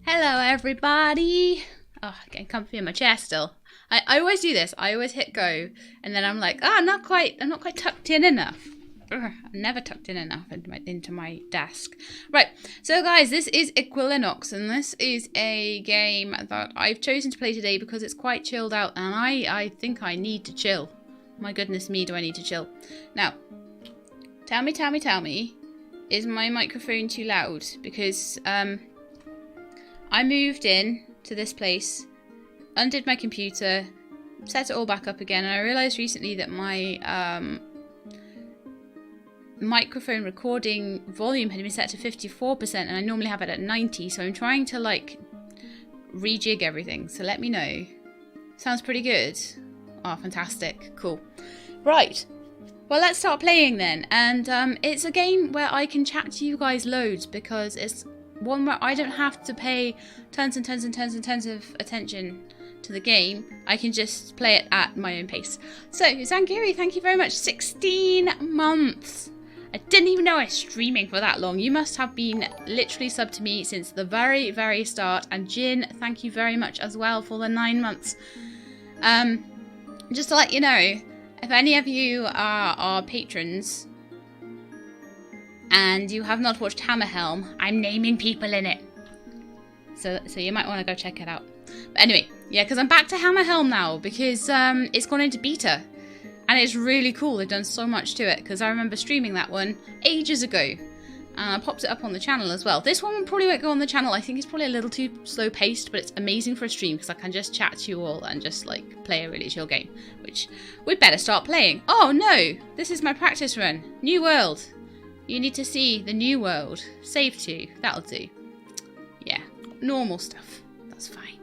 Hello, everybody. Oh, getting comfy in my chair still. I always do this. I always hit go, and then I'm like, I'm not quite tucked in enough. I'm never tucked in enough into my desk. Right, so guys, this is Equilinox, and this is a game that I've chosen to play today because it's quite chilled out, and I think I need to chill. My goodness me, do I need to chill. Now, tell me, is my microphone too loud? Because, I moved in to this place, undid my computer, set it all back up again, and I realised recently that my microphone recording volume had been set to 54%, and I normally have it at 90, so I'm trying to like rejig everything, so let me know. Sounds pretty good. Oh, fantastic. Cool. Right. Well, let's start playing then, and it's a game where I can chat to you guys loads because it's one where I don't have to pay tons and tons of attention to the game. I can just play it at my own pace. So, Zangiri, thank you very much. 16 months. I didn't even know I was streaming for that long. You must have been literally subbed to me since the very, very start. And Jin, thank you very much as well for the 9 months. Just to let you know, if any of you are patrons and you have not watched Hammerhelm, I'm naming people in it. So you might want to go check it out. But anyway, yeah, because I'm back to Hammerhelm now because it's gone into beta. And it's really cool. They've done so much to it because I remember streaming that one ages ago. And I popped it up on the channel as well. This one probably won't go on the channel. I think it's probably a little too slow paced, but it's amazing for a stream because I can just chat to you all and just like play a really chill game, which we'd better start playing. Oh no, this is my practice run. New world. You need to see the new world. Save to. That'll do. Yeah, normal stuff. That's fine.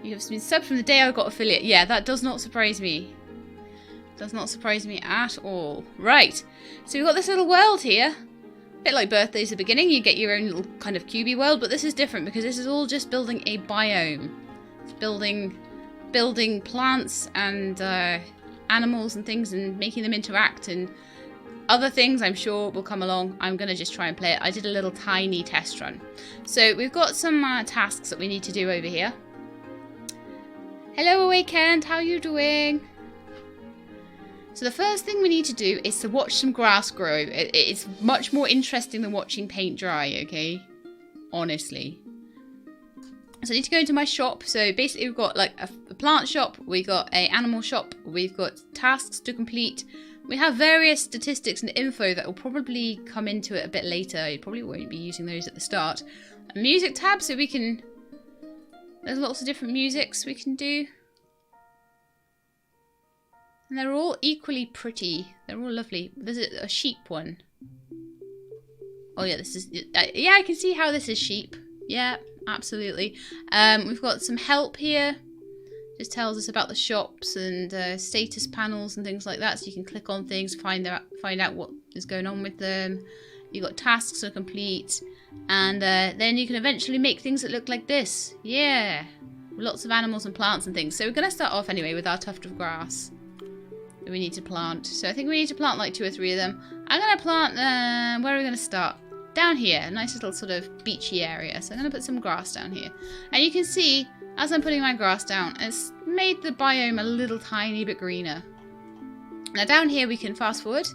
You have been subbed from the day I got affiliate. Yeah, that does not surprise me. Does not surprise me at all. Right, so we've got this little world here. A bit like Birthdays at the beginning, you get your own little kind of cubey world, but this is different because this is all just building a biome. It's building plants and animals and things and making them interact, and other things I'm sure will come along. I'm going to just try and play it. I did a little tiny test run. So we've got some tasks that we need to do over here. Hello Awakened, how are you doing? So the first thing we need to do is to watch some grass grow. It's much more interesting than watching paint dry, okay? Honestly. So I need to go into my shop. So basically we've got like a plant shop, we've got an animal shop, we've got tasks to complete. We have various statistics and info that will probably come into it a bit later. You probably won't be using those at the start. A music tab, so we can... There's lots of different musics we can do. And they're all equally pretty. They're all lovely. There's a sheep one. Oh yeah, this is... yeah, I can see how this is sheep. Yeah, absolutely. We've got some help here. Just tells us about the shops and status panels and things like that. So you can click on things, find out what is going on with them. You've got tasks to complete. And then you can eventually make things that look like this. Yeah. Lots of animals and plants and things. So we're going to start off anyway with our tuft of grass that we need to plant. So I think we need to plant like 2 or 3 of them. I'm going to plant, where are we going to start? Down here, a nice little sort of beachy area. So I'm going to put some grass down here. And you can see, as I'm putting my grass down, it's made the biome a little tiny bit greener. Now down here we can fast forward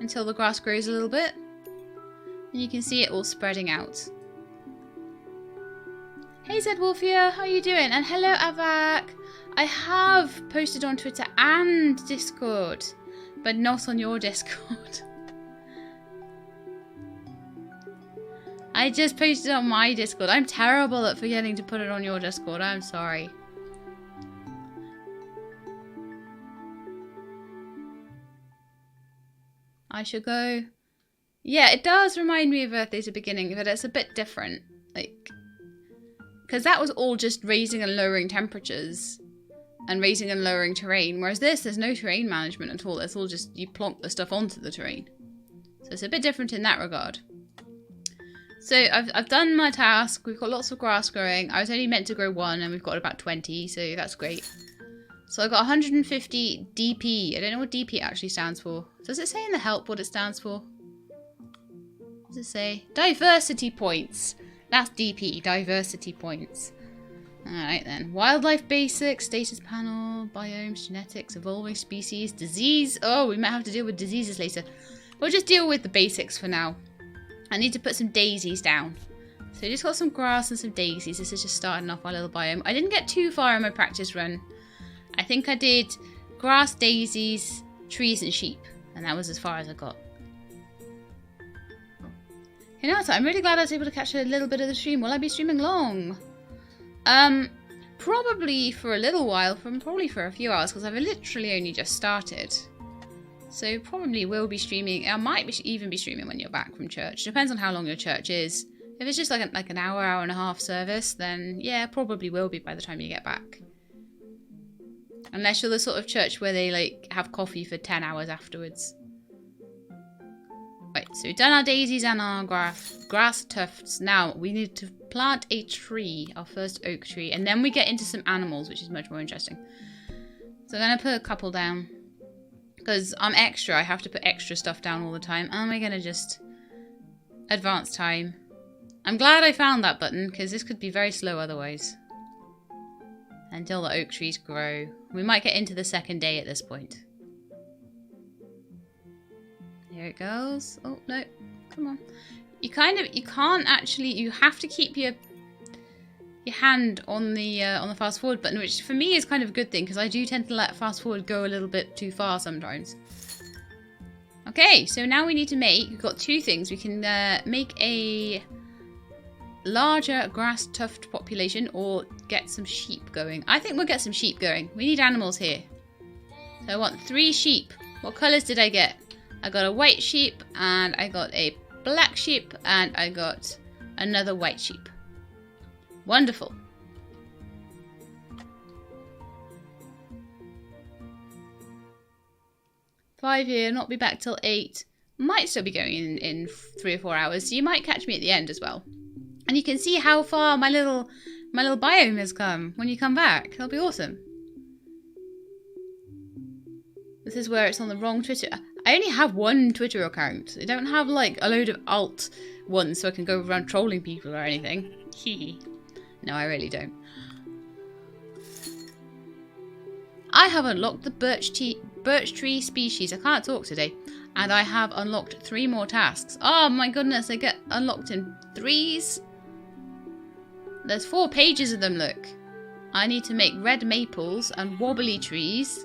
until the grass grows a little bit. And you can see it all spreading out. Hey Zedwolfia, how are you doing? And hello Avak! I have posted on Twitter and Discord, but not on your Discord. I just posted on my Discord. I'm terrible at forgetting to put it on your Discord. I'm sorry. I should go... Yeah, it does remind me of Birthdays at the beginning, but it's a bit different. Like, because that was all just raising and lowering temperatures and raising and lowering terrain. Whereas this, there's no terrain management at all. It's all just you plonk the stuff onto the terrain. So it's a bit different in that regard. So I've done my task. We've got lots of grass growing. I was only meant to grow 1 and we've got about 20, so that's great. So I've got 150 DP. I don't know what DP actually stands for. Does it say in the help what it stands for? What does it say? Diversity points. That's DP, diversity points. Alright then. Wildlife basics, status panel, biomes, genetics, evolving species, disease. Oh, we might have to deal with diseases later. We'll just deal with the basics for now. I need to put some daisies down. So I just got some grass and some daisies. This is just starting off our little biome. I didn't get too far in my practice run. I think I did grass, daisies, trees and sheep. And that was as far as I got. You know what? I'm really glad I was able to catch a little bit of the stream. Will I be streaming long? Probably for a little while, probably for a few hours, because I've literally only just started. So probably will be streaming. I might even be streaming when you're back from church. Depends on how long your church is. If it's just like an hour, hour and a half service, then yeah, probably will be by the time you get back. Unless you're the sort of church where they like have coffee for 10 hours afterwards. Right, so we've done our daisies and our grass tufts. Now we need to plant a tree, our first oak tree, and then we get into some animals, which is much more interesting. So I'm going to put a couple down. Because I'm extra, I have to put extra stuff down all the time. And we're going to just advance time. I'm glad I found that button, because this could be very slow otherwise. Until the oak trees grow. We might get into the second day at this point. Here it goes. Oh, no. Come on. You can't actually, you have to keep your hand on the fast forward button, which for me is kind of a good thing, because I do tend to let fast forward go a little bit too far sometimes. Okay, so now we need to we've got two things. We can make a larger grass tuft population or get some sheep going. I think we'll get some sheep going. We need animals here. So I want 3 sheep. What colours did I get? I got a white sheep, and I got a black sheep, and I got another white sheep. Wonderful. Five here, not be back till 8. Might still be going in 3 or 4 hours, so you might catch me at the end as well. And you can see how far my little biome has come when you come back. That'll be awesome. This is where it's on the wrong Twitter. I only have one Twitter account. I don't have like a load of alt ones so I can go around trolling people or anything. Hee. No, I really don't. I have unlocked the birch tree species. I can't talk today. And I have unlocked 3 more tasks. Oh my goodness, they get unlocked in 3s. There's 4 pages of them, look. I need to make red maples and wobbly trees.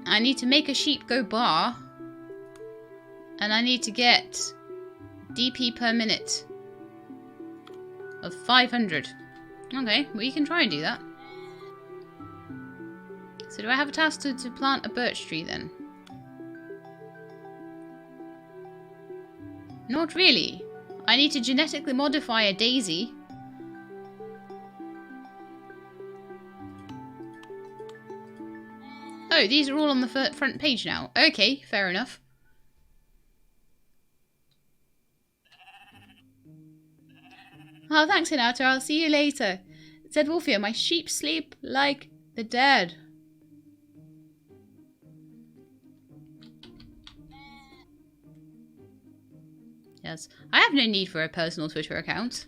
I need to make a sheep go bar. And I need to get DP per minute of 500. Okay, well you can try and do that. So do I have a task to plant a birch tree then? Not really. I need to genetically modify a daisy. Oh, these are all on the front page now. Okay, fair enough. Oh, thanks, Hinata. I'll see you later. Said Wolfia, my sheep sleep like the dead. Yes, I have no need for a personal Twitter account.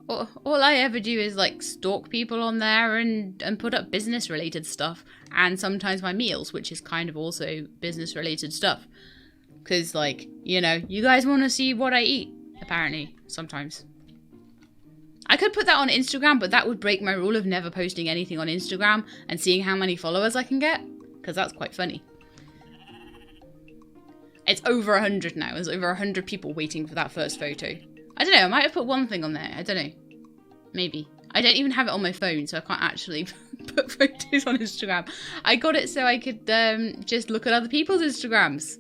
All I ever do is like stalk people on there and put up business related stuff, and sometimes my meals, which is kind of also business related stuff. Because like, you know, you guys want to see what I eat, apparently, sometimes. I could put that on Instagram, but that would break my rule of never posting anything on Instagram and seeing how many followers I can get, because that's quite funny. It's over 100 now. There's over 100 people waiting for that first photo. I don't know, I might have put one thing on there. I don't know. Maybe. I don't even have it on my phone, so I can't actually put photos on Instagram. I got it so I could just look at other people's Instagrams.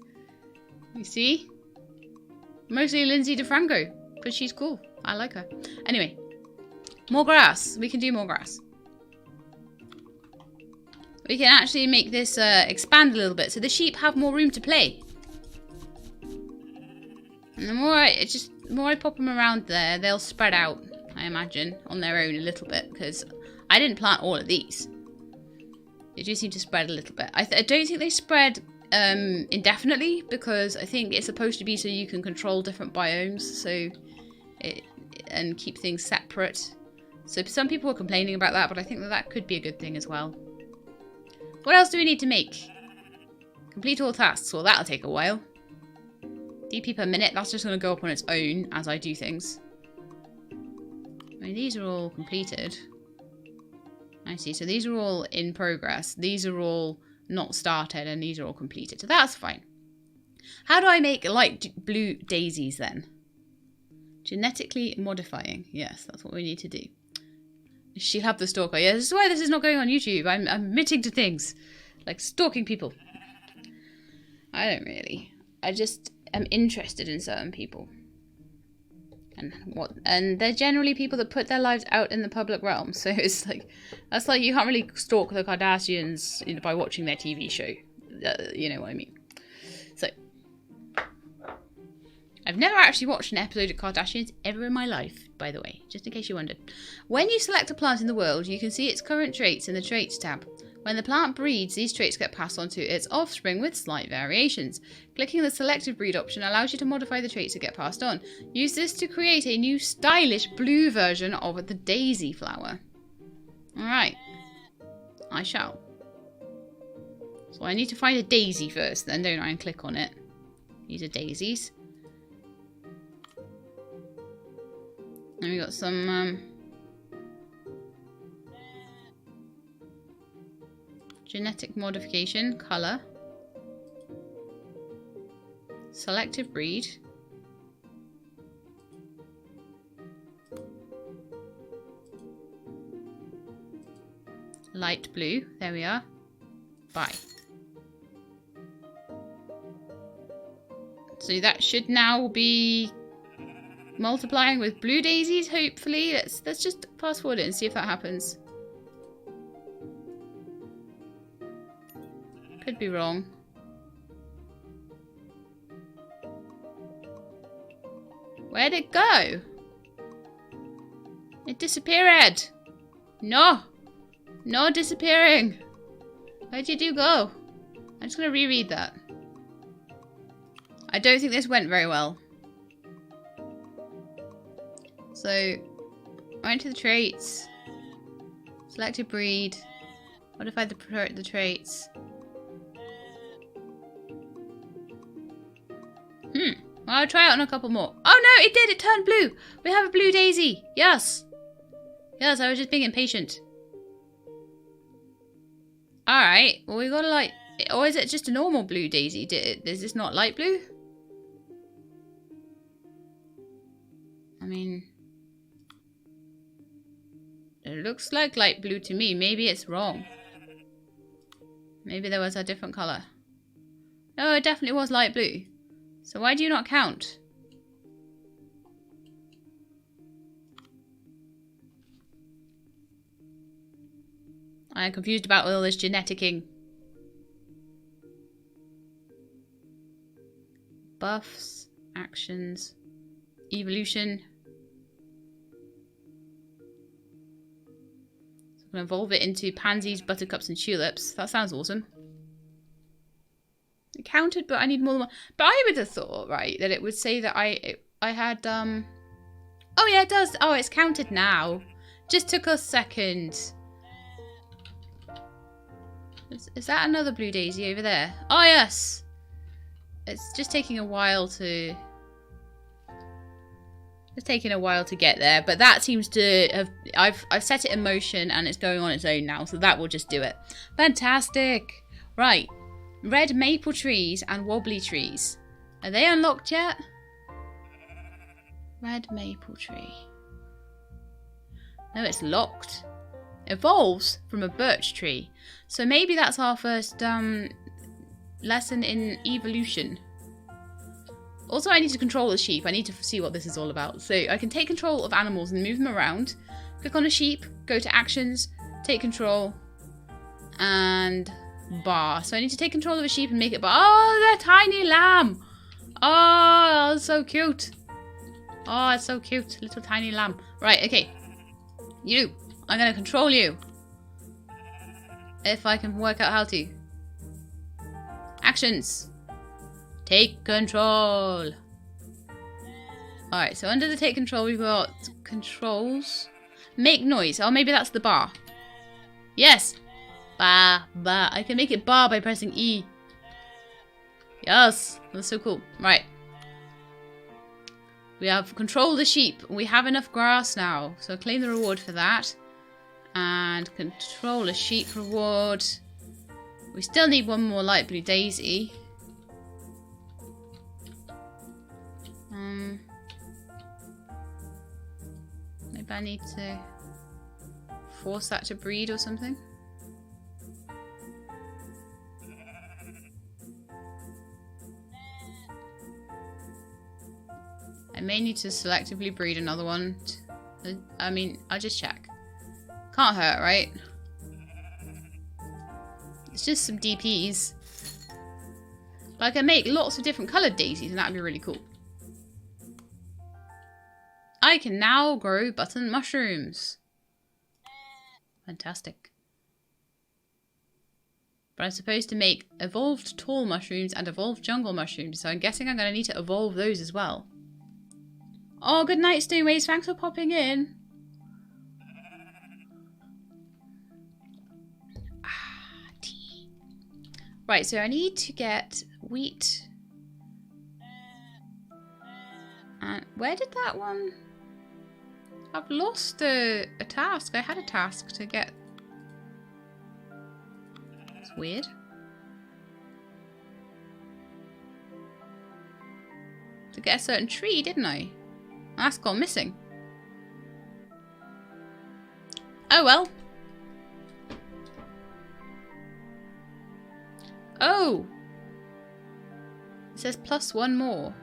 You see? Mostly Lindsay DeFranco, because she's cool. I like her. Anyway. More grass. We can do more grass. We can actually make this expand a little bit, so the sheep have more room to play. And the more I pop them around there, they'll spread out, I imagine, on their own a little bit, because I didn't plant all of these. They do seem to spread a little bit. I don't think they spread indefinitely, because I think it's supposed to be so you can control different biomes, and keep things separate. So some people were complaining about that, but I think that could be a good thing as well. What else do we need to make? Complete all tasks. Well, that'll take a while. DP per minute. That's just going to go up on its own as I do things. I mean, these are all completed. I see. So these are all in progress. These are all not started, and these are all completed. So that's fine. How do I make light blue daisies then? Genetically modifying. Yes, that's what we need to do. She'll have the stalker. Yeah, this is why this is not going on YouTube. I'm admitting to things. Like stalking people. I don't really. I just am interested in certain people. And they're generally people that put their lives out in the public realm. So it's like, that's like you can't really stalk the Kardashians, you know, by watching their TV show. You know what I mean? So, I've never actually watched an episode of Kardashians ever in my life, by the way, just in case you wondered. When you select a plant in the world, you can see its current traits in the Traits tab. When the plant breeds, these traits get passed on to its offspring with slight variations. Clicking the selective breed option allows you to modify the traits that get passed on. Use this to create a new stylish blue version of the daisy flower. Alright. I shall. So I need to find a daisy first then, don't I? And click on it. These are daisies. And we got some genetic modification, colour, selective breed, light blue, there we are, buy. So that should now be multiplying with blue daisies, hopefully. Let's just fast forward it and see if that happens. Could be wrong. Where'd it go? It disappeared. No. No disappearing. Where'd you go? I'm just going to reread that. I don't think this went very well. So, I went to the traits. Selected breed. Modified the traits. Well, I'll try it on a couple more. Oh no, it did! It turned blue! We have a blue daisy! Yes! Yes, I was just being impatient. Alright, well we gotta like... Or is it just a normal blue daisy? Is this not light blue? I mean... It looks like light blue to me. Maybe it's wrong. Maybe there was a different colour. No, it definitely was light blue. So why do you not count? I am confused about all this geneticking. Buffs, actions, evolution. So I'm going to evolve it into pansies, buttercups, and tulips. That sounds awesome. It counted, but I need more. But I would have thought, right, that it would say that I had, Oh yeah, it does. Oh, it's counted now. Just took a second. Is that another blue daisy over there? Oh, yes. It's just taking a while to... It's taking a while to get there, but that seems to have... I've set it in motion and it's going on its own now, so that will just do it. Fantastic. Right. Red maple trees and wobbly trees. Are they unlocked yet? Red maple tree. No, it's locked. Evolves from a birch tree. So maybe that's our first lesson in evolution. Also, I need to control the sheep. I need to see what this is all about. So I can take control of animals and move them around. Click on a sheep, go to actions, take control, and bar. So I need to take control of a sheep and make it bar. Oh, that tiny lamb. Oh, that's so cute. Oh, it's so cute. Little tiny lamb. Right, okay. You. I'm going to control you. If I can work out how to. Actions. Take control. Alright, so under the take control we've got controls. Make noise. Oh, maybe that's the bar. Yes. Ba, ba. I can make it bar by pressing E. Yes. That's so cool. Right. We have control the sheep. We have enough grass now. So claim the reward for that. And control a sheep reward. We still need one more light blue daisy. Maybe I need to force that to breed or something. I may need to selectively breed another one. I mean, I'll just check. Can't hurt, right? It's just some DPs. But I can make lots of different coloured daisies and that would be really cool. I can now grow button mushrooms. Fantastic. But I'm supposed to make evolved tall mushrooms and evolved jungle mushrooms. So I'm guessing I'm going to need to evolve those as well. Oh, good night, Stoneways. Thanks for popping in. Tea. Right, so I need to get wheat. And where did that one... I've lost a task. I had a task to get... It's weird. To get a certain tree, didn't I? That's gone missing. Oh well. Oh! It says +1 more.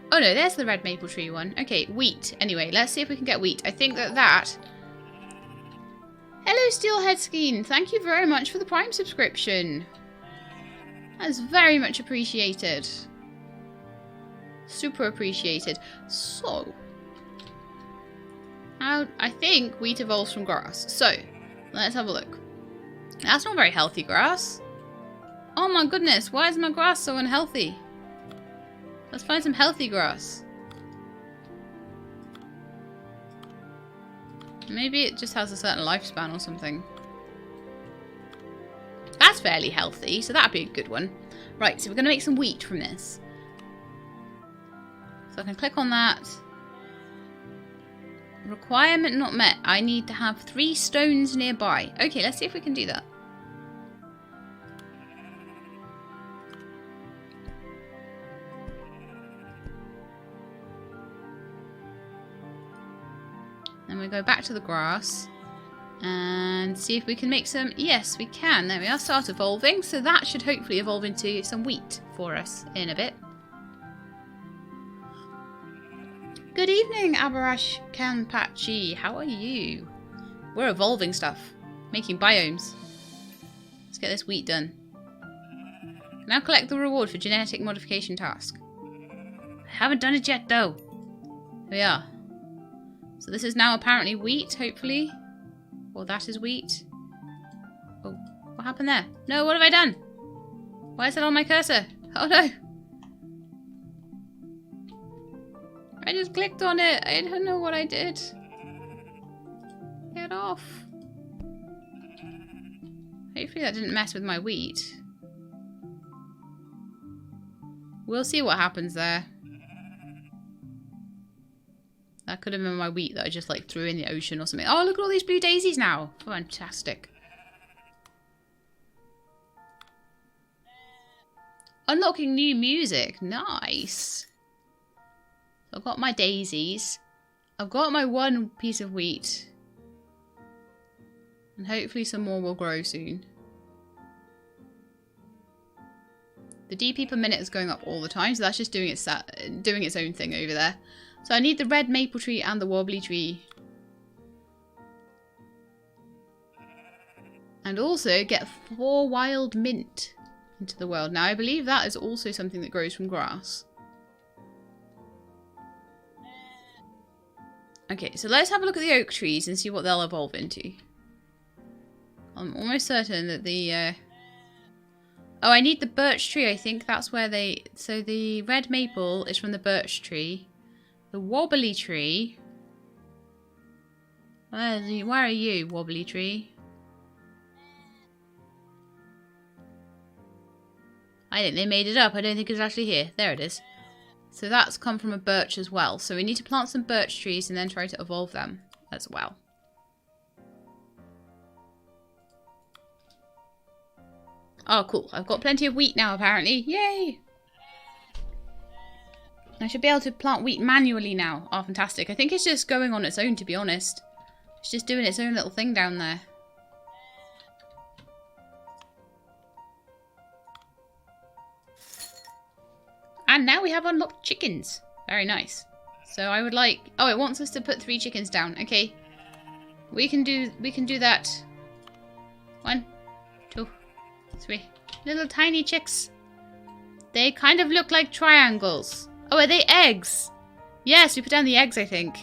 Oh no, there's the red maple tree one. Okay, wheat. Anyway, let's see if we can get wheat. I think that... Hello, Steelhead Skeen. Thank you very much for the Prime subscription. That's very much appreciated. Super appreciated. So, I think wheat evolves from grass. So, let's have a look. That's not very healthy grass. Oh my goodness, why is my grass so unhealthy? Let's find some healthy grass. Maybe it just has a certain lifespan or something. That's fairly healthy, so that'd be a good one. Right, so we're going to make some wheat from this. So I can click on that. Requirement not met. I need to have 3 stones nearby. Okay, let's see if we can do that. Then we go back to the grass and see if we can make some... Yes, we can. There we are. Start evolving. So that should hopefully evolve into some wheat for us in a bit. Good evening, Abarash Kanpachi. How are you? We're evolving stuff. Making biomes. Let's get this wheat done. Now collect the reward for genetic modification task. I haven't done it yet, though. Here we are. So this is now apparently wheat, hopefully. Or that is wheat. Oh, what happened there? No, what have I done? Why is it on my cursor? Oh no. I just clicked on it. I don't know what I did. Get off. Hopefully that didn't mess with my wheat. We'll see what happens there. That could have been my wheat that I just like threw in the ocean or something. Oh, look at all these blue daisies now. Fantastic. Unlocking new music. Nice. I've got my daisies. I've got my 1 piece of wheat. And hopefully some more will grow soon. The DP per minute is going up all the time, so that's just doing its own thing over there. So I need the red maple tree and the wobbly tree. And also get 4 wild mint into the world. Now I believe that is also something that grows from grass. Okay, so let's have a look at the oak trees and see what they'll evolve into. I'm almost certain that the Oh, I need the birch tree. I think that's where they... So the red maple is from the birch tree. The wobbly tree... Where are you, wobbly tree? I think they made it up. I don't think it's actually here. There it is. So that's come from a birch as well. So we need to plant some birch trees and then try to evolve them as well. Oh, cool. I've got plenty of wheat now, apparently. Yay! I should be able to plant wheat manually now. Oh, fantastic. I think it's just going on its own, to be honest. It's just doing its own little thing down there. And now we have unlocked chickens. Very nice. So I would like... Oh, it wants us to put 3 chickens down. Okay. We can do that. 1, 2, 3. Little tiny chicks. They kind of look like triangles. Oh, are they eggs? Yes, we put down the eggs, I think.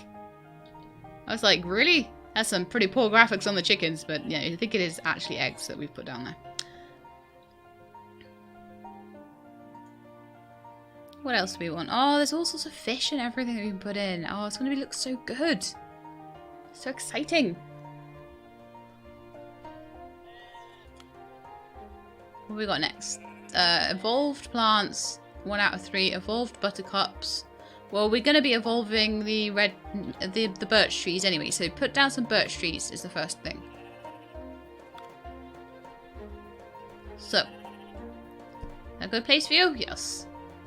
I was like, really? That's some pretty poor graphics on the chickens, but yeah, I think it is actually eggs that we've put down there. What else do we want? Oh, there's all sorts of fish and everything that we can put in. Oh, it's going to look so good. So exciting. What have we got next? Evolved plants. 1 out of 3. Evolved buttercups. Well, we're going to be evolving the birch trees anyway. So put down some birch trees is the first thing. So. A good place for you? Yes.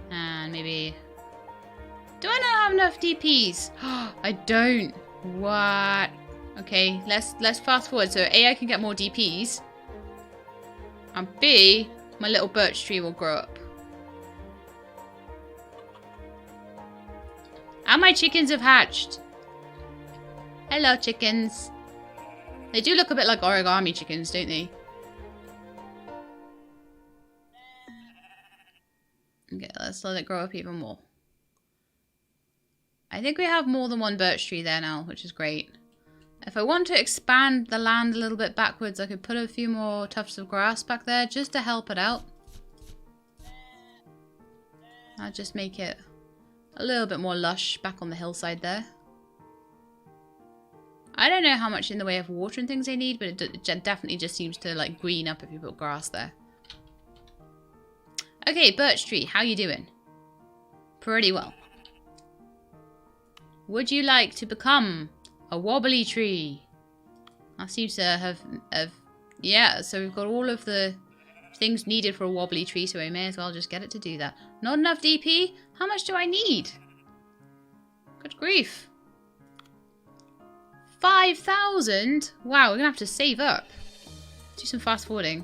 And maybe... Do I not have enough DPs? I don't. What? Okay, let's fast forward. So A, I can get more DPs. And B, my little birch tree will grow up. And my chickens have hatched. Hello, chickens. They do look a bit like origami chickens, don't they? Okay, let's let it grow up even more. I think we have more than 1 birch tree there now, which is great. If I want to expand the land a little bit backwards, I could put a few more tufts of grass back there just to help it out. I'll just make it a little bit more lush back on the hillside there. I don't know how much in the way of water and things they need, but it definitely just seems to like green up if you put grass there. Okay, birch tree, how you doing? Pretty well. Would you like to become a wobbly tree? I seem to have yeah, so we've got all of the things needed for a wobbly tree, so I may as well just get it to do that. Not enough DP? How much do I need? Good grief. 5,000? Wow, we're gonna have to save up. Do some fast forwarding.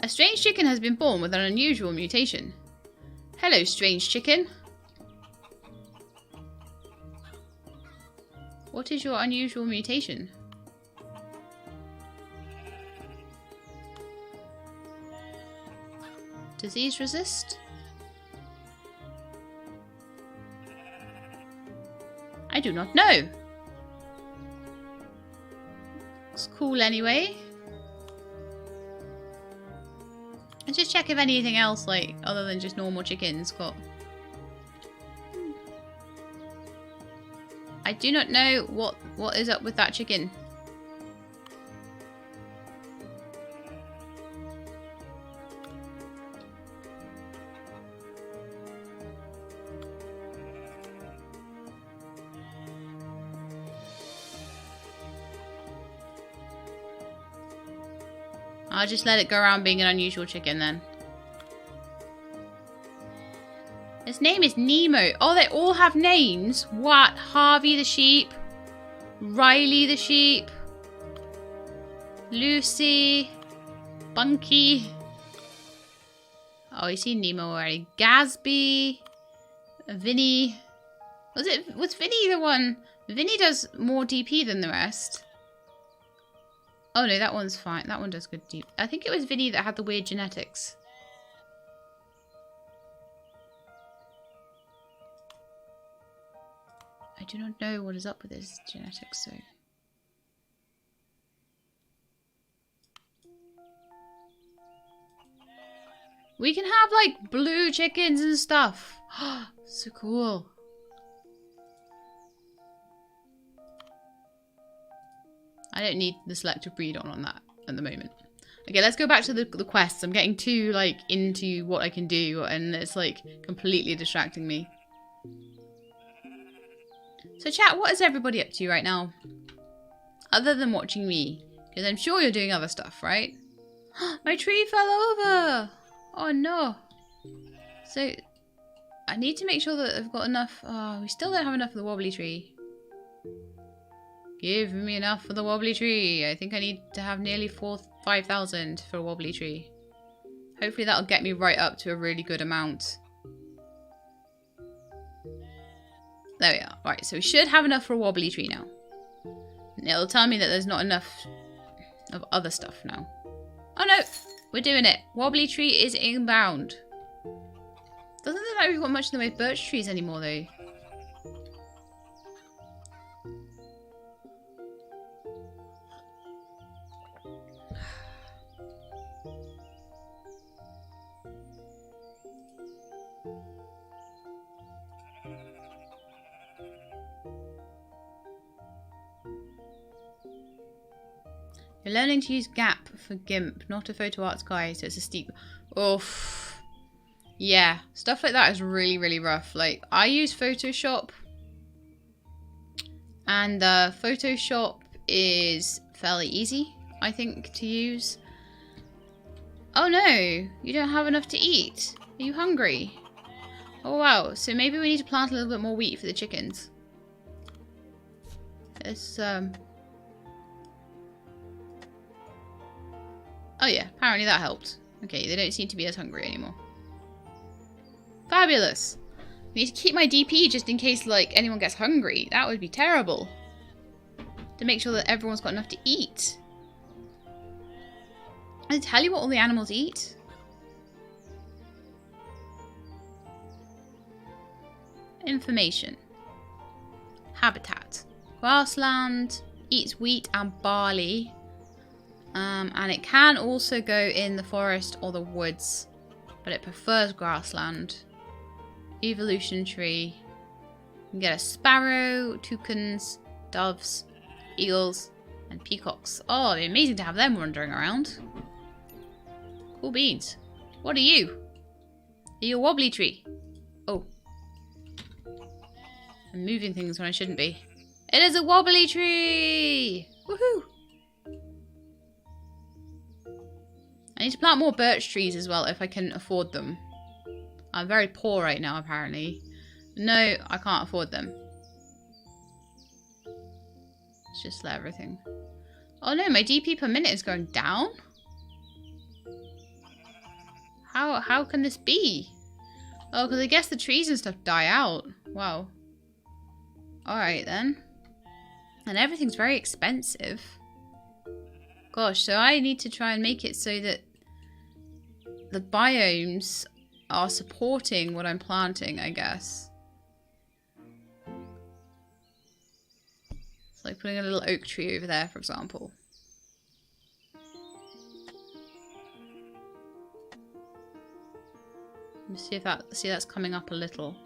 A strange chicken has been born with an unusual mutation. Hello, strange chicken. What is your unusual mutation? Disease resist? I do not know. Looks cool anyway. And just check if anything else, like, other than just normal chickens, got... I do not know what is up with that chicken. I'll just let it go around being an unusual chicken then. His name is Nemo. Oh, they all have names. What? Harvey the sheep. Riley the sheep. Lucy. Bunky. Oh, you see Nemo already. Gatsby. Vinny. Was Vinny the one? Vinny does more DP than the rest. Oh no, that one's fine. That one does good deep. I think it was Vinny that had the weird genetics. I do not know what is up with his genetics, so... We can have, like, blue chickens and stuff. So cool. I don't need the selective breed on that at the moment. Okay, let's go back to the quests. I'm getting too, like, into what I can do, and it's, like, completely distracting me. So, chat, what is everybody up to right now? Other than watching me. Because I'm sure you're doing other stuff, right? My tree fell over! Oh, no. So, I need to make sure that I've got enough... Oh, we still don't have enough for the wobbly tree. Give me enough for the wobbly tree. I think I need to have nearly 5,000 for a wobbly tree. Hopefully that'll get me right up to a really good amount. There we are. Right, so we should have enough for a wobbly tree now. And it'll tell me that there's not enough of other stuff now. Oh no! We're doing it. Wobbly tree is inbound. Doesn't look like we've got much in the way of birch trees anymore though. You're learning to use Gap for GIMP, not a photo arts guy, so it's a steep... Oof. Yeah, stuff like that is really, really rough. Like, I use Photoshop, and Photoshop is fairly easy, I think, to use. Oh no, you don't have enough to eat. Are you hungry? Oh wow, so maybe we need to plant a little bit more wheat for the chickens. It's, Oh yeah, apparently that helped. Okay, they don't seem to be as hungry anymore. Fabulous! I need to keep my DP just in case, like, anyone gets hungry. That would be terrible. To make sure that everyone's got enough to eat. Did I tell you what all the animals eat? Information. Habitat. Grassland. Eats wheat and barley. And it can also go in the forest or the woods, but it prefers grassland. Evolution tree. You can get a sparrow, toucans, doves, eagles, and peacocks. Oh, it'd be amazing to have them wandering around. Cool beans. What are you? Are you a wobbly tree? Oh. I'm moving things when I shouldn't be. It is a wobbly tree! Woohoo! I need to plant more birch trees as well if I can afford them. I'm very poor right now, apparently. No, I can't afford them. Let's just let everything. Oh no, my DP per minute is going down? How can this be? Oh, because I guess the trees and stuff die out. Wow. Alright then. And everything's very expensive. Gosh, so I need to try and make it so that the biomes are supporting what I'm planting, I guess. It's like putting a little oak tree over there, for example. Let me see if that's coming up a little.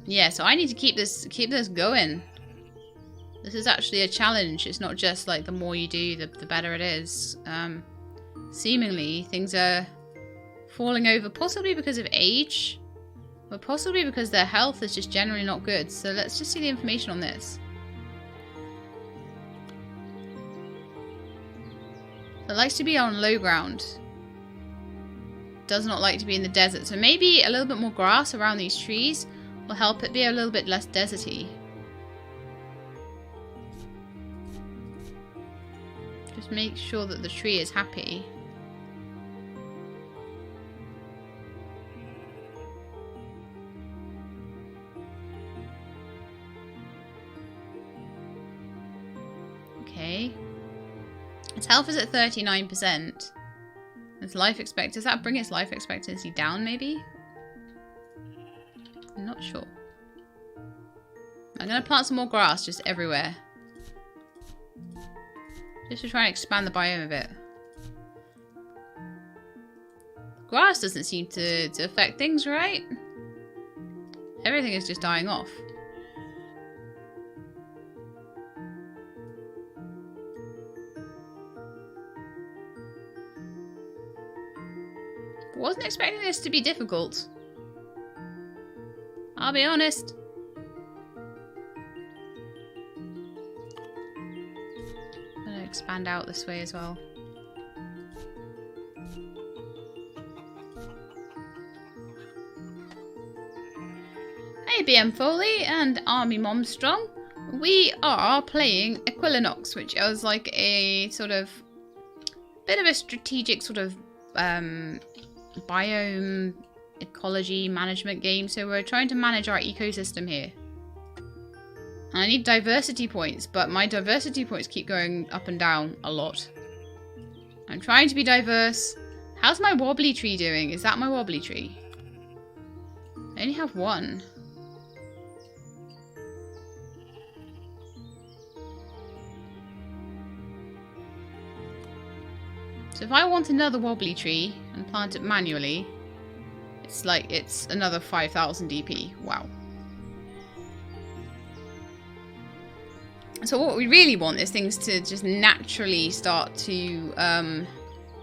Yeah, so I need to keep this going. This is actually a challenge. It's not just like the more you do, the better it is. Seemingly, things are falling over, possibly because of age, but possibly because their health is just generally not good. So let's just see the information on this. It likes to be on low ground. Does not like to be in the desert. So maybe a little bit more grass around these trees will help it be a little bit less deserty. Just make sure that the tree is happy. Okay. Its health is at 39%. And Its life expectancy. Does that bring its life expectancy down, maybe? I'm not sure. I'm going to plant some more grass just everywhere. Just to try and expand the biome a bit. Grass doesn't seem to affect things, right? Everything is just dying off. Wasn't expecting this to be difficult. I'll be honest. I'm gonna expand out this way as well. Hey BM Foley and Army Mom Strong. We are playing Equilinox, which is like a sort of bit of a strategic sort of biome ecology management game. So we're trying to manage our ecosystem here. And I need diversity points, but my diversity points keep going up and down a lot. I'm trying to be diverse. How's my wobbly tree doing? Is that my wobbly tree? I only have one. So if I want another wobbly tree and plant it manually, it's another 5,000 DP. Wow. So what we really want is things to just naturally start to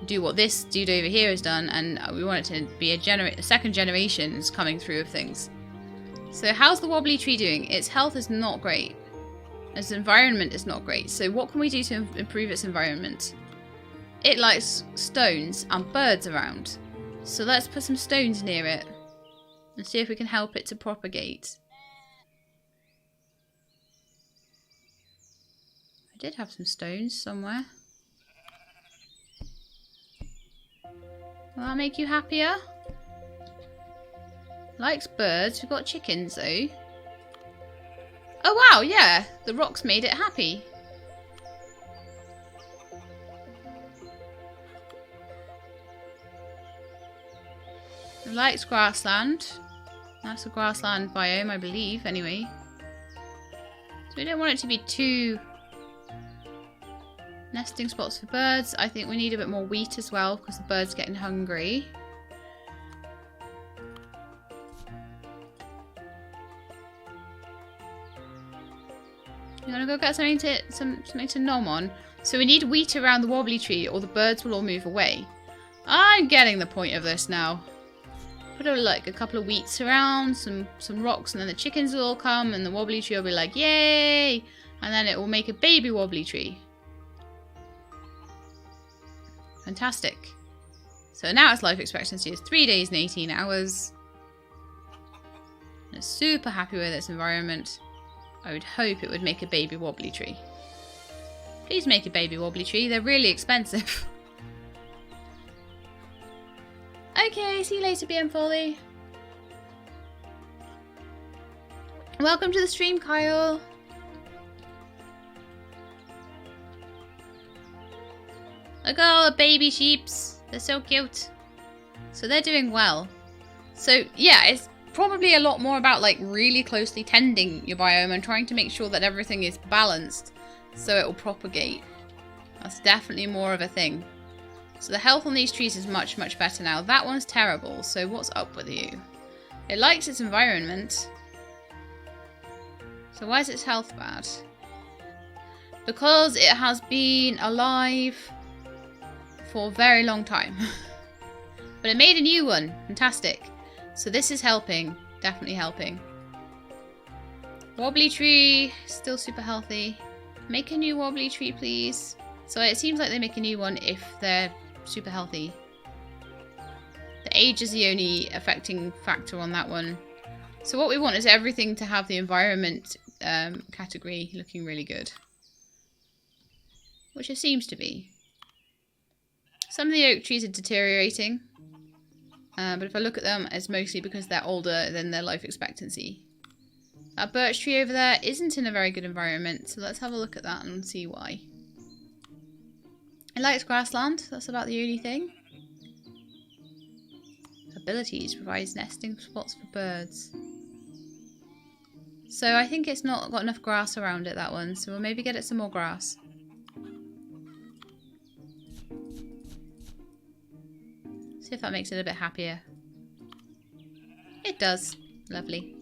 do what this dude over here has done, and we want it to be a second generations coming through of things. So how's the wobbly tree doing? Its health is not great. Its environment is not great. So what can we do to improve its environment? It likes stones and birds around. So let's put some stones near it and see if we can help it to propagate. I did have some stones somewhere. Will that make you happier? Likes birds. We've got chickens though. Oh wow, yeah. The rocks made it happy. It likes grassland. That's a grassland biome, I believe, anyway. So we don't want it to be too... Nesting spots for birds. I think we need a bit more wheat as well, because the bird's getting hungry. You want to go get something to nom on? So we need wheat around the wobbly tree, or the birds will all move away. I'm getting the point of this now. Put like a couple of wheats around, some rocks, and then the chickens will all come, and the wobbly tree will be like, yay! And then it will make a baby wobbly tree. Fantastic. So now its life expectancy is 3 days and 18 hours. It's super happy with its environment. I would hope it would make a baby wobbly tree. Please make a baby wobbly tree. They're really expensive. Okay, see you later, BM Foley. Welcome to the stream, Kyle. Look at all the baby sheeps. They're so cute. So they're doing well. So yeah, it's probably a lot more about like really closely tending your biome and trying to make sure that everything is balanced so it will propagate. That's definitely more of a thing. So the health on these trees is much, much better now. That one's terrible, so what's up with you? It likes its environment. So why is its health bad? Because it has been alive for a very long time. But it made a new one. Fantastic. So this is helping. Definitely helping. Wobbly tree, still super healthy. Make a new wobbly tree, please. So it seems like they make a new one if they're super healthy. The age is the only affecting factor on that one. So what we want is everything to have the environment category looking really good. Which it seems to be. Some of the oak trees are deteriorating. But if I look at them, it's mostly because they're older than their life expectancy. That birch tree over there isn't in a very good environment. So let's have a look at that and see why. It likes grassland. That's about the only thing. Abilities provides nesting spots for birds. So I think it's not got enough grass around it, that one. So we'll maybe get it some more grass. See if that makes it a bit happier. It does. Lovely.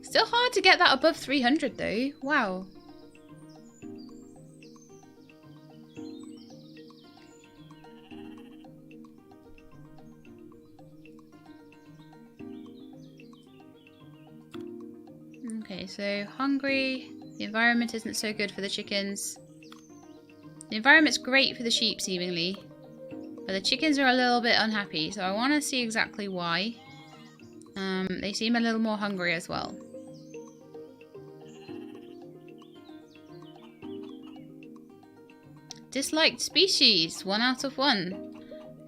Still hard to get that above 300 though. Wow. Okay, so hungry. The environment isn't so good for the chickens. The environment's great for the sheep, seemingly. But the chickens are a little bit unhappy, so I want to see exactly why. They seem a little more hungry as well. Disliked species, 1 out of 1.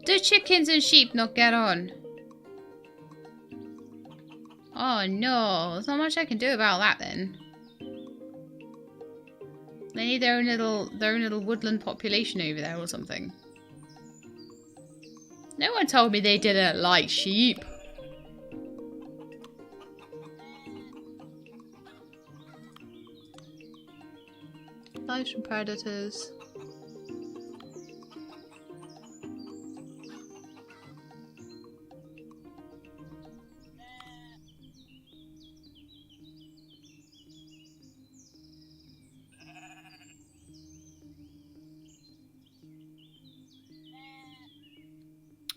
Do chickens and sheep not get on? Oh no, there's not much I can do about that then. They need their own little woodland population over there or something. No one told me they didn't like sheep. Lives from predators.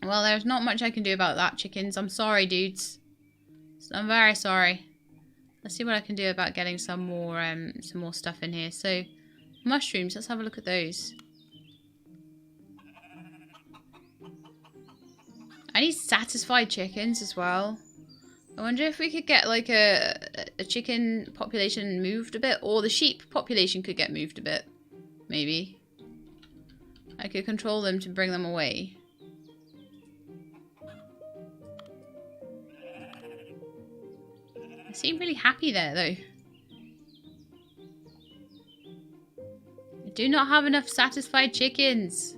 Well, there's not much I can do about that, chickens. I'm sorry, dudes. I'm very sorry. Let's see what I can do about getting some more stuff in here. So, mushrooms. Let's have a look at those. I need satisfied chickens as well. I wonder if we could get like a chicken population moved a bit, or the sheep population could get moved a bit. Maybe. I could control them to bring them away. They seem really happy there, though. I do not have enough satisfied chickens.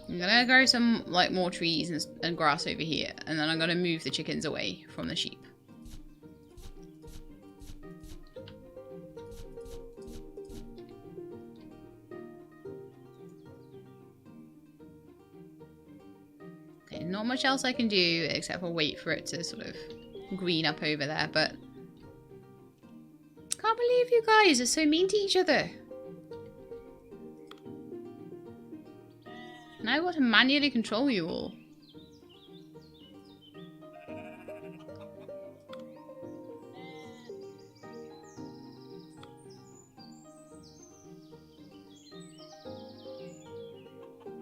I'm gonna grow some, like, more trees and grass over here, and then I'm gonna move the chickens away from the sheep. Not much else I can do except for wait for it to sort of green up over there, but can't believe you guys are so mean to each other. Now I've got to manually control you all.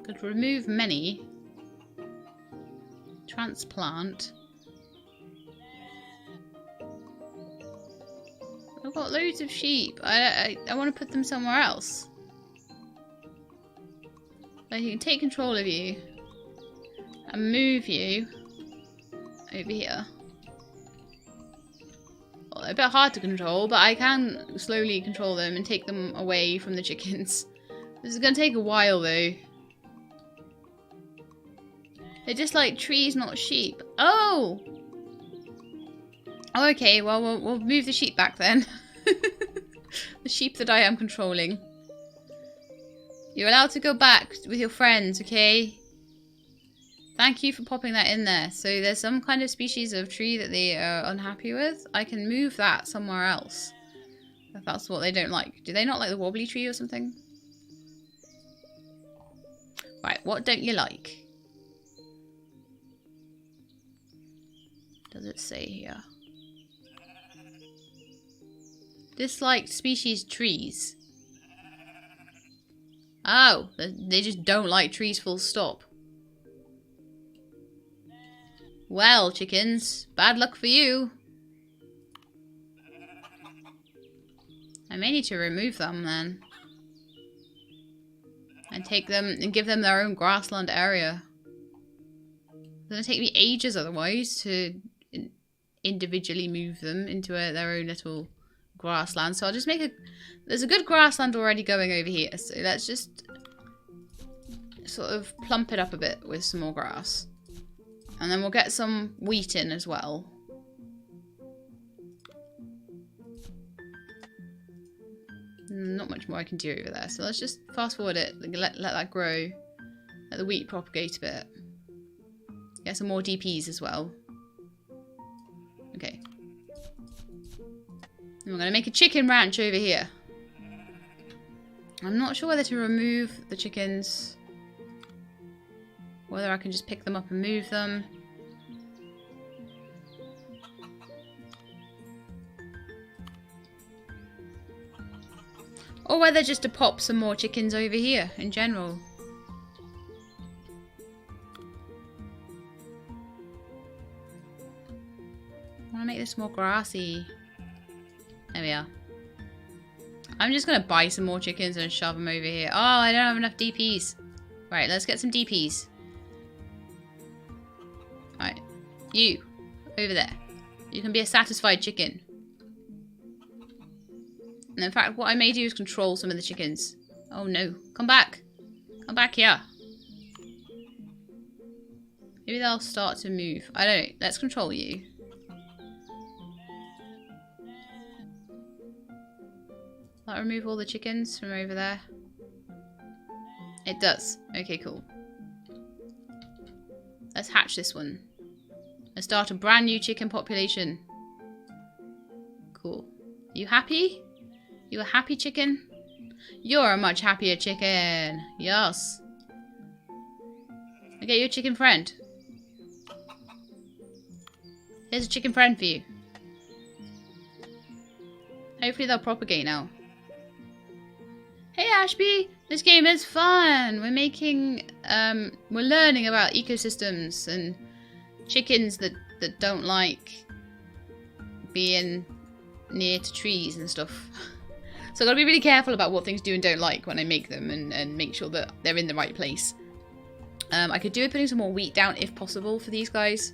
Could remove many. Transplant. I've got loads of sheep. I want to put them somewhere else. Like, you can take control of you and move you over here. Well, they're a bit hard to control, but I can slowly control them and take them away from the chickens. This is going to take a while though. They just like trees, not sheep. Oh! Oh, okay, well, we'll move the sheep back then. The sheep that I am controlling. You're allowed to go back with your friends, okay? Thank you for popping that in there. So there's some kind of species of tree that they are unhappy with. I can move that somewhere else. If that's what they don't like. Do they not like the wobbly tree or something? Right, what don't you like? Does it say here? Disliked species trees. Oh, they just don't like trees full stop. Well, chickens, bad luck for you. I may need to remove them then. And take them and give them their own grassland area. It's gonna take me ages otherwise to individually move them into their own little grassland. So I'll just make a... There's a good grassland already going over here. So let's just sort of plump it up a bit with some more grass. And then we'll get some wheat in as well. Not much more I can do over there. So let's just fast forward it. Let that grow. Let the wheat propagate a bit. Get some more DPs as well. Okay. And we're going to make a chicken ranch over here. I'm not sure whether to remove the chickens. Whether I can just pick them up and move them. Or whether just to pop some more chickens over here in general. I want to make this more grassy. There we are. I'm just going to buy some more chickens and shove them over here. Oh, I don't have enough DPs. Right, let's get some DPs. Alright. You. Over there. You can be a satisfied chicken. And in fact, what I may do is control some of the chickens. Oh no. Come back. Come back here. Maybe they'll start to move. I don't know. Let's control you. Will that remove all the chickens from over there? It does. Okay, cool. Let's hatch this one. Let's start a brand new chicken population. Cool. You happy? You a happy chicken? You're a much happier chicken. Yes. Okay, you're a chicken friend. Here's a chicken friend for you. Hopefully they'll propagate now. Hey Ashby! This game is fun! We're making, we're learning about ecosystems and chickens that don't like being near to trees and stuff. So I've got to be really careful about what things do and don't like when I make them and make sure that they're in the right place. I could do with putting some more wheat down if possible for these guys.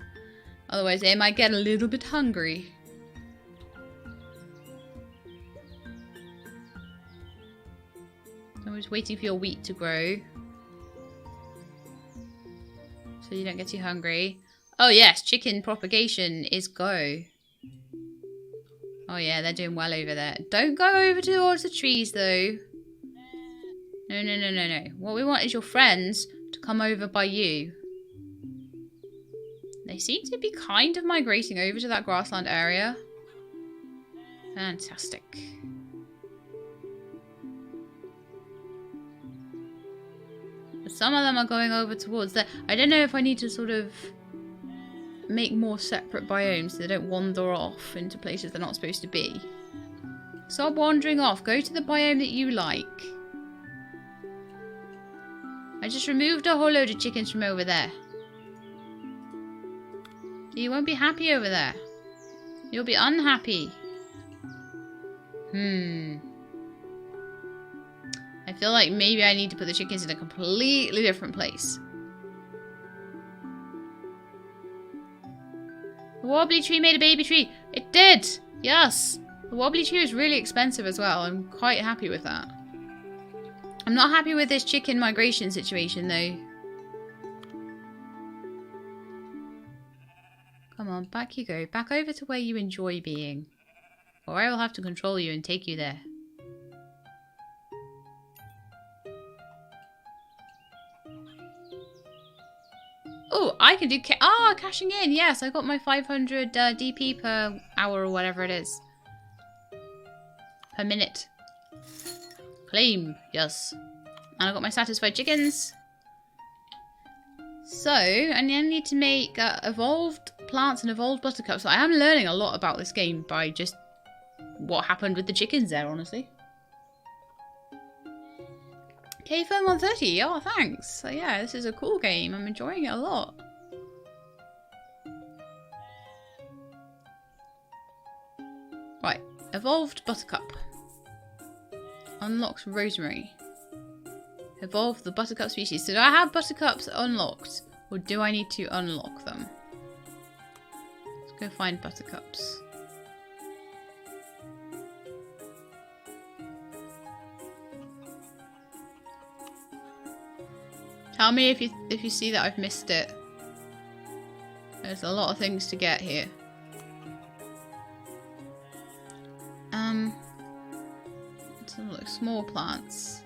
Otherwise they might get a little bit hungry. I'm just waiting for your wheat to grow. So you don't get too hungry. Oh yes, chicken propagation is go. Oh yeah, they're doing well over there. Don't go over towards the trees though. No, no, no, no, no. What we want is your friends to come over by you. They seem to be kind of migrating over to that grassland area. Fantastic. But some of them are going over towards there. I don't know if I need to sort of make more separate biomes so they don't wander off into places they're not supposed to be. Stop wandering off. Go to the biome that you like. I just removed a whole load of chickens from over there. You won't be happy over there. You'll be unhappy. I feel like maybe I need to put the chickens in a completely different place. The wobbly tree made a baby tree. It did! Yes! The wobbly tree is really expensive as well. I'm quite happy with that. I'm not happy with this chicken migration situation though. Come on, back you go. Back over to where you enjoy being. Or I will have to control you and take you there. Oh, I can do cashing in. Yes, I got my 500 DP per hour or whatever it is. Per minute. Claim. Yes. And I got my satisfied chickens. So, and I need to make evolved plants and evolved buttercups. So I am learning a lot about this game by just what happened with the chickens there, honestly. KFM 130, oh thanks. So yeah, this is a cool game. I'm enjoying it a lot. Right, evolved buttercup. Unlocks rosemary. Evolve the buttercup species. So do I have buttercups unlocked? Or do I need to unlock them? Let's go find buttercups. Tell me if you see that I've missed it. There's a lot of things to get here. Let's have a look. Small plants.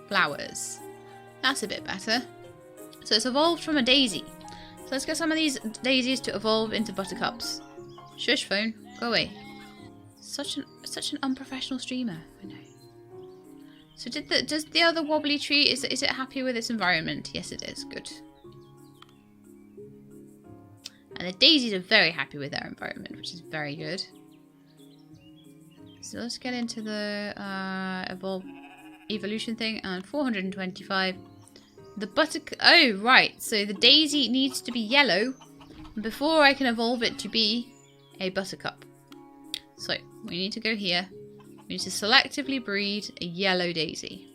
Flowers. That's a bit better. So it's evolved from a daisy. So let's get some of these daisies to evolve into buttercups. Shush, phone. Go away. Such an unprofessional streamer. I know. So does the other wobbly tree, is it happy with its environment? Yes, it is. Good. And the daisies are very happy with their environment, which is very good. So let's get into the evolution thing. And 425. The buttercup. Oh, right. So the daisy needs to be yellow before I can evolve it to be a buttercup. So we need to go here. We need to selectively breed a yellow daisy.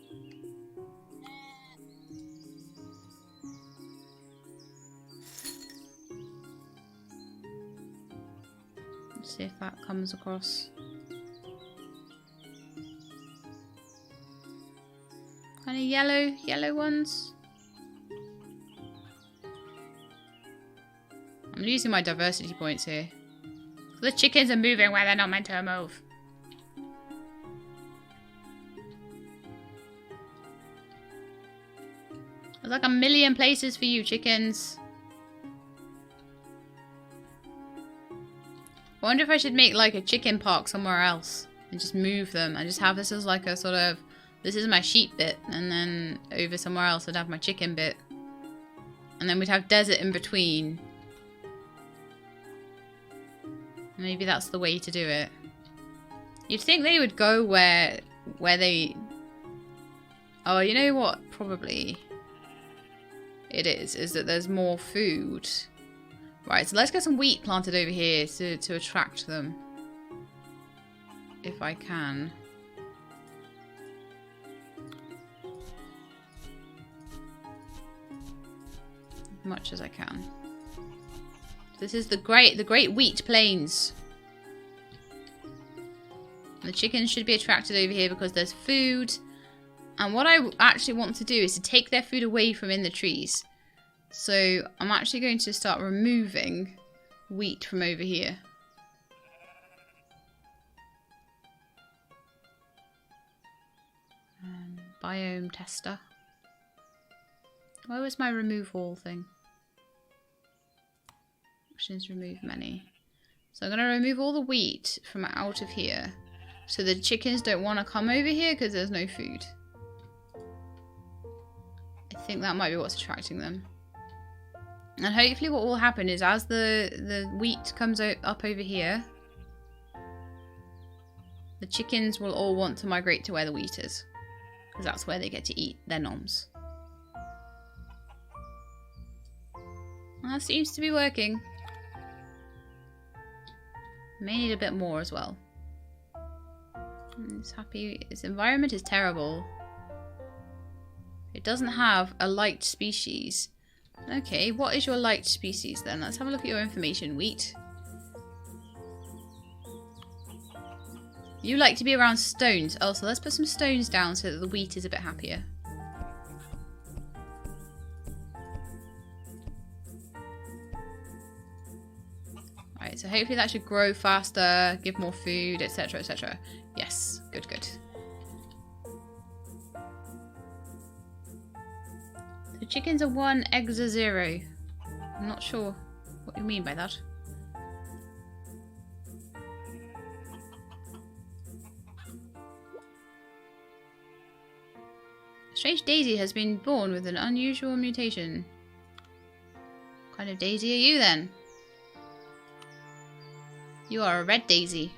Let's see if that comes across. Kind of yellow ones. I'm losing my diversity points here. The chickens are moving where they're not meant to move. There's like a million places for you, chickens. I wonder if I should make like a chicken park somewhere else and just move them and just have this as like a sort of, this is my sheep bit, and then over somewhere else I'd have my chicken bit. And then we'd have desert in between. Maybe that's the way to do it. You'd think they would go where they... Oh, you know what? Probably it is that there's more food. Right, so let's get some wheat planted over here to attract them. If I can. As much as I can. This is the great wheat plains. The chickens should be attracted over here because there's food. And what I actually want to do is to take their food away from in the trees. So I'm actually going to start removing wheat from over here. Biome tester. Where was my remove all thing? Options, remove many. So I'm going to remove all the wheat from out of here. So the chickens don't want to come over here because there's no food. I think that might be what's attracting them. And hopefully what will happen is as the wheat comes up over here, the chickens will all want to migrate to where the wheat is. Because that's where they get to eat their noms. And that seems to be working. May need a bit more as well. It's happy. Its environment is terrible. It doesn't have a liked species. Okay, what is your liked species then? Let's have a look at your information, wheat. You like to be around stones. Oh, so let's put some stones down so that the wheat is a bit happier. Right, so hopefully that should grow faster, give more food, etc, etc. Yes, good, good. The chickens are 1, eggs are 0. I'm not sure what you mean by that. Strange daisy has been born with an unusual mutation. What kind of daisy are you then? You are a red daisy.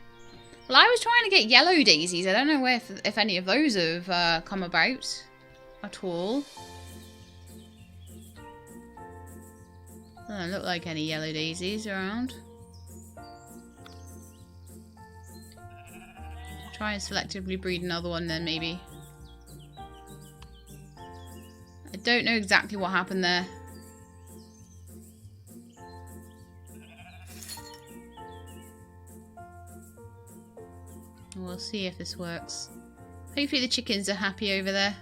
Well, I was trying to get yellow daisies. I don't know if any of those have come about at all. Doesn't look like any yellow daisies around. Try and selectively breed another one then maybe. I don't know exactly what happened there. We'll see if this works. Hopefully the chickens are happy over there.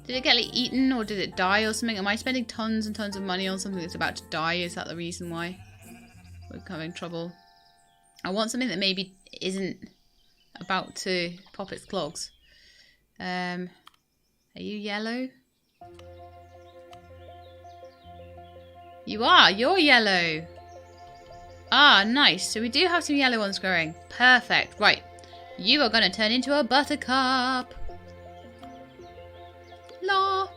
Did it get like, eaten or did it die or something? Am I spending tons and tons of money on something that's about to die? Is that the reason why we're having trouble? I want something that maybe isn't about to pop its clogs. Are you yellow? You are. You're yellow. Ah, nice. So we do have some yellow ones growing. Perfect. Right. You are going to turn into a buttercup. La.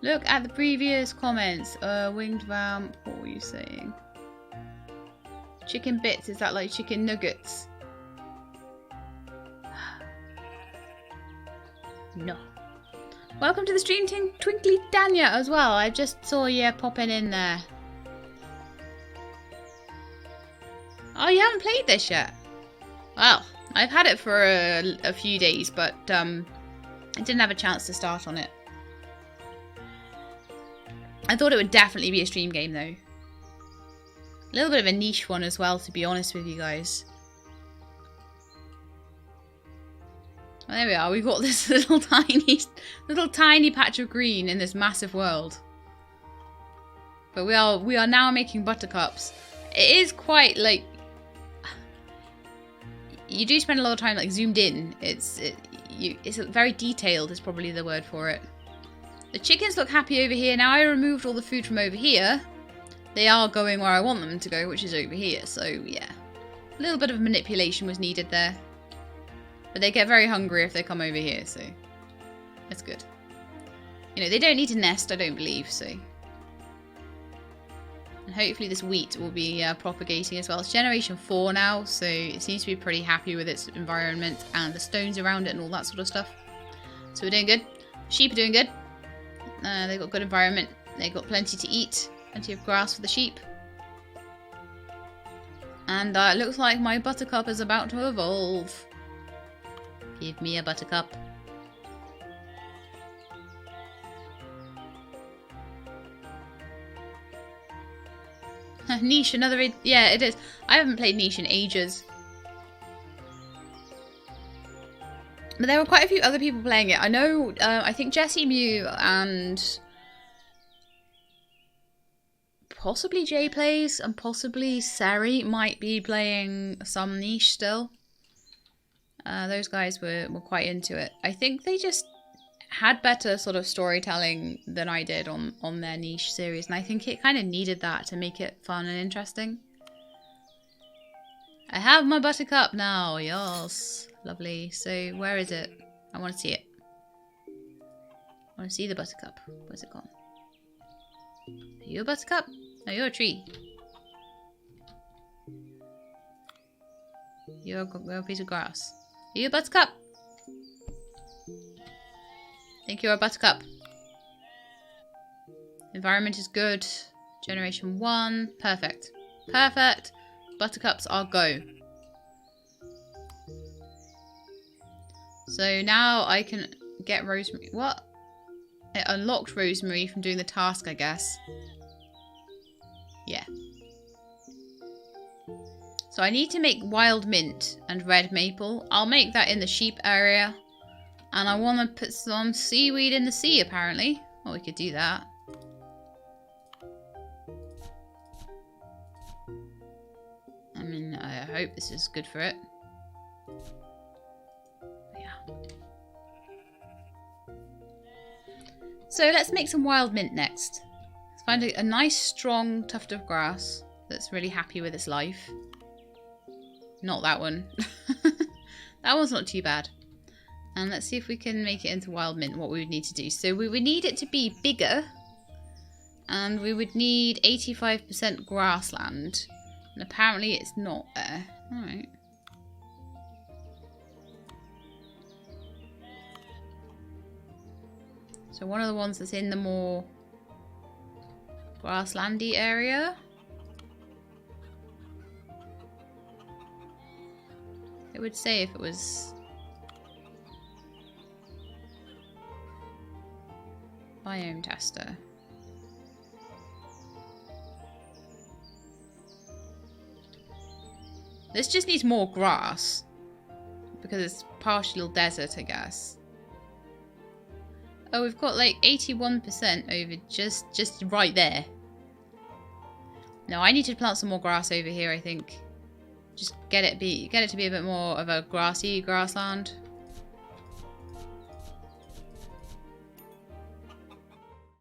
Look at the previous comments. Winged vamp. What were you saying? Chicken bits. Is that like chicken nuggets? No. Welcome to the stream, Twinkly Danya, as well. I just saw you popping in there. Oh, you haven't played this yet? Well, I've had it for a few days, but I didn't have a chance to start on it. I thought it would definitely be a stream game, though. A little bit of a niche one as well, to be honest with you guys. Well, there we are. We've got this little tiny patch of green in this massive world. But we are now making buttercups. It is quite like you do spend a lot of time like zoomed in. It's very detailed. Is probably the word for it. The chickens look happy over here. Now I removed all the food from over here. They are going where I want them to go, which is over here. So yeah, a little bit of manipulation was needed there. But they get very hungry if they come over here, so that's good. You know, they don't need to nest, I don't believe, so. And hopefully this wheat will be propagating as well. It's generation 4 now, so it seems to be pretty happy with its environment and the stones around it and all that sort of stuff. So we're doing good. Sheep are doing good. They've got good environment. They've got plenty to eat. Plenty of grass for the sheep. And it looks like my buttercup is about to evolve. Give me a buttercup. Niche, another... Yeah, it is. I haven't played Niche in ages. But there were quite a few other people playing it. I know, I think Jessie Mew and... possibly Jay plays, and possibly Sari might be playing some Niche still. Those guys were quite into it. I think they just had better sort of storytelling than I did on their Niche series. And I think it kind of needed that to make it fun and interesting. I have my buttercup now. Yes. Lovely. So where is it? I want to see it. I want to see the buttercup. Where's it gone? Are you a buttercup? No, you're a tree. You're a piece of grass. Are you a buttercup? I think you're a buttercup. Environment is good. Generation 1. Perfect. Perfect. Buttercups are go. So now I can get Rosemary. What? It unlocked Rosemary from doing the task, I guess. Yeah. So I need to make wild mint and red maple. I'll make that in the sheep area. And I want to put some seaweed in the sea, apparently. Well, we could do that. I mean, I hope this is good for it. Yeah. So let's make some wild mint next. Let's find a nice, strong tuft of grass that's really happy with its life. Not that one. That one's not too bad. And let's see if we can make it into wild mint, what we would need to do. So we would need it to be bigger. And we would need 85% grassland. And apparently it's not there. Alright. So one of the ones that's in the more grasslandy area. It would say if it was biome tester. This just needs more grass. because it's partial desert, I guess. Oh, we've got like 81% over just right there. No, I need to plant some more grass over here, I think. Just get it to be a bit more of a grassy grassland.